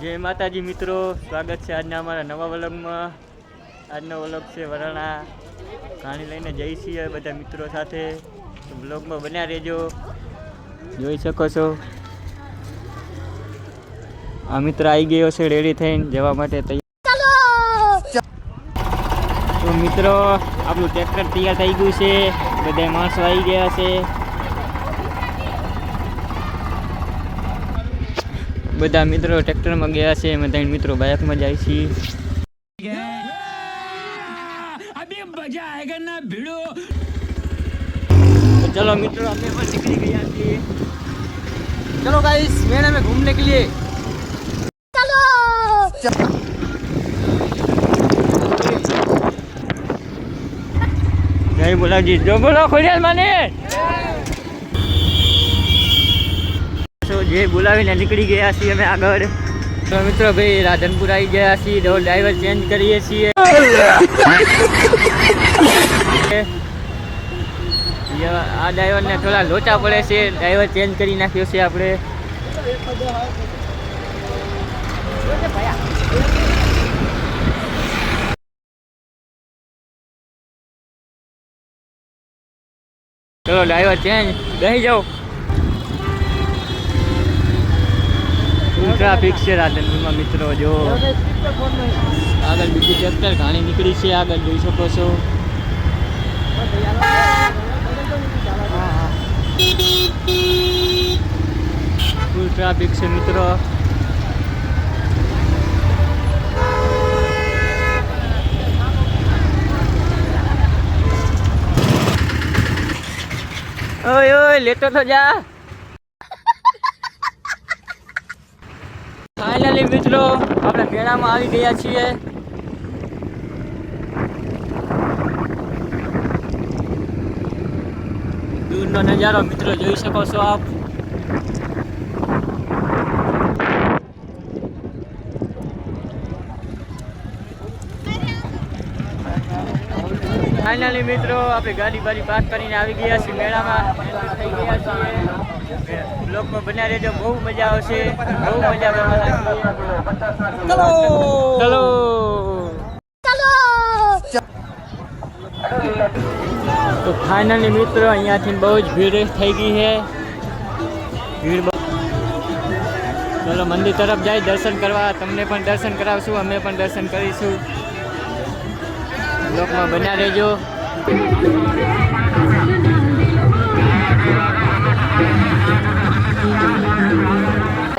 જય માતાજી મિત્રો, સ્વાગત છે આજના અમારા નવા વ્લોગમાં. આજનો વ્લોગ છે વરાણા ઘાણી લઈને જઈ છીએ બધા મિત્રો સાથે. વ્લોગમાં બન્યા રહેજો. જોઈ શકો છો આ મિત્ર આવી ગયો છે રેડી થઈને જવા માટે તૈયાર. તો મિત્રો આપણું ટ્રેક્ટર તૈયાર થઈ ગયું છે, બધા માણસો આવી ગયા છે. બધા મિત્રો ટ્રેક્ટરમાં ગયા છે, અમે ત્રણ મિત્રો બાઇકમાં જાય છીએ. चलो मित्रों हम पर निकली गई हैं. चलो गाइस मेले में घूमने के लिए चलो. जय बोला जी, जो बोलो खोलियाल माने. तो जे बोलावीने નીકળી ગયા છીએ અમે આગળ. તો મિત્રો ભાઈ રાધનપુર આવી ગયા છીએ, ડ્રાઈવર ચેન્જ કરીએ છીએ. આ ડ્રાઈવરને થોડા લોચા પડે છે, ડ્રાઈવર ચેન્જ કરી નાખ્યો છે આપણે. ચલો ડ્રાઈવર ચેન્જ, બેસી જાઓ. ટ્રાફિક છે રાધનપુરમાં મિત્રો. જો આગળ બીજી ટ્રેક્ટર ઘાણી નીકળી છે, આગળ જોઈ શકો છો. ફૂલ ટ્રાફિક છે મિત્રો. ઓય ઓય લેતો તો જા. ફાઇનલી મિત્રો આપણે મેળામાં આવી ગયા છીએ. દૂરનો નજારો મિત્રો જોઈ શકો છો આપ. ફાઇનલી મિત્રો આપણે ગાડી પાર્ક કરીને આવી ગયા છીએ મેળામાં. થઈ ગયા છીએ. બ્લોગમાં બન્યા રહેજો, બહુ મજા આવશે, બહુ મજા કરવાના છીએ. તો ફાઇનલી મિત્રો અહીંયાથી બહુ જ ભીડ થઈ ગઈ છે. ચલો મંદિર તરફ જાય દર્શન કરવા. તમને પણ દર્શન કરાવશું, અમે પણ દર્શન કરીશું. બ્લોગમાં બન્યા રહેજો.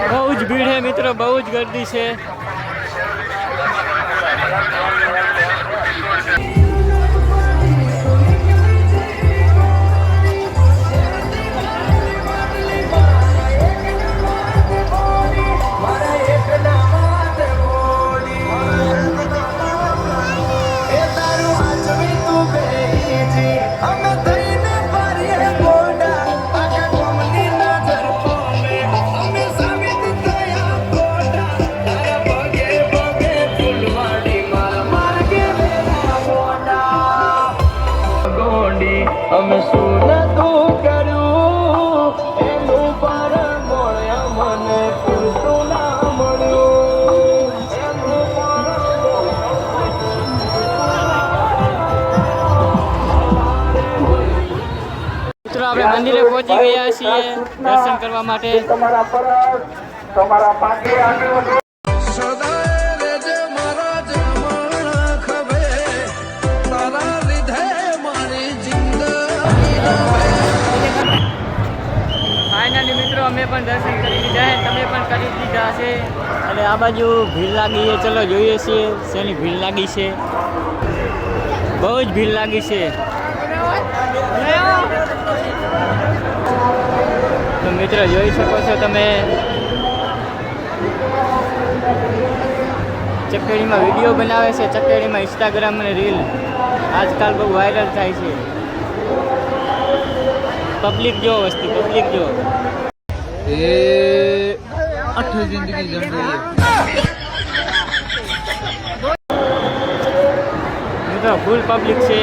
બહુ જ ભીડ છે મિત્રો, બહુ જ ગર્દી છે. અમે શું તું કર્યું એનું પર મળ્યા મને પૂરતું ના મળ્યું. મિત્રો આપણે મંદિરે પહોંચી ગયા છીએ દર્શન કરવા માટે. તમારા પાકે અમે પણ દર્શન કરી લીધા છે, તમે પણ કરી લીધા છે. અને આ બાજુ ભીડ લાગી છે. ચલો જોઈએ છીએ શેની ભીડ લાગી છે. બહુ જ ભીડ લાગી છે. તો મિત્રો જોઈ શકો છો તમે, ચકેડીમાં વિડીયો બનાવે છે. ચકેડીમાં ઇન્સ્ટાગ્રામ અને રીલ આજકાલ બહુ વાયરલ થાય છે. પબ્લિક જો વસ્તી, પબ્લિક જો. अठ जिंदगी जम रही है. મિત્રો ફૂલ પબ્લિક છે.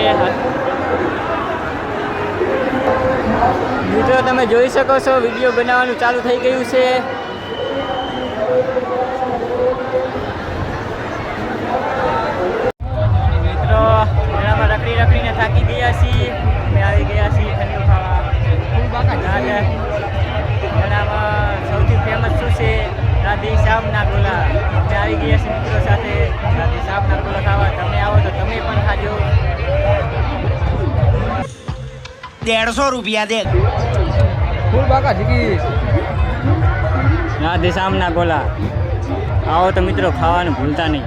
મિત્રો તમે જોઈ શકો છો વિડીયો બનાવવાનું ચાલુ થઈ ગયું છે. 150 રૂપિયા દે. ફૂલ બાકા ટીકી રાધે શ્યામના ગોલા. આવો તો મિત્રો ખાવાનું ભૂલતા નહીં.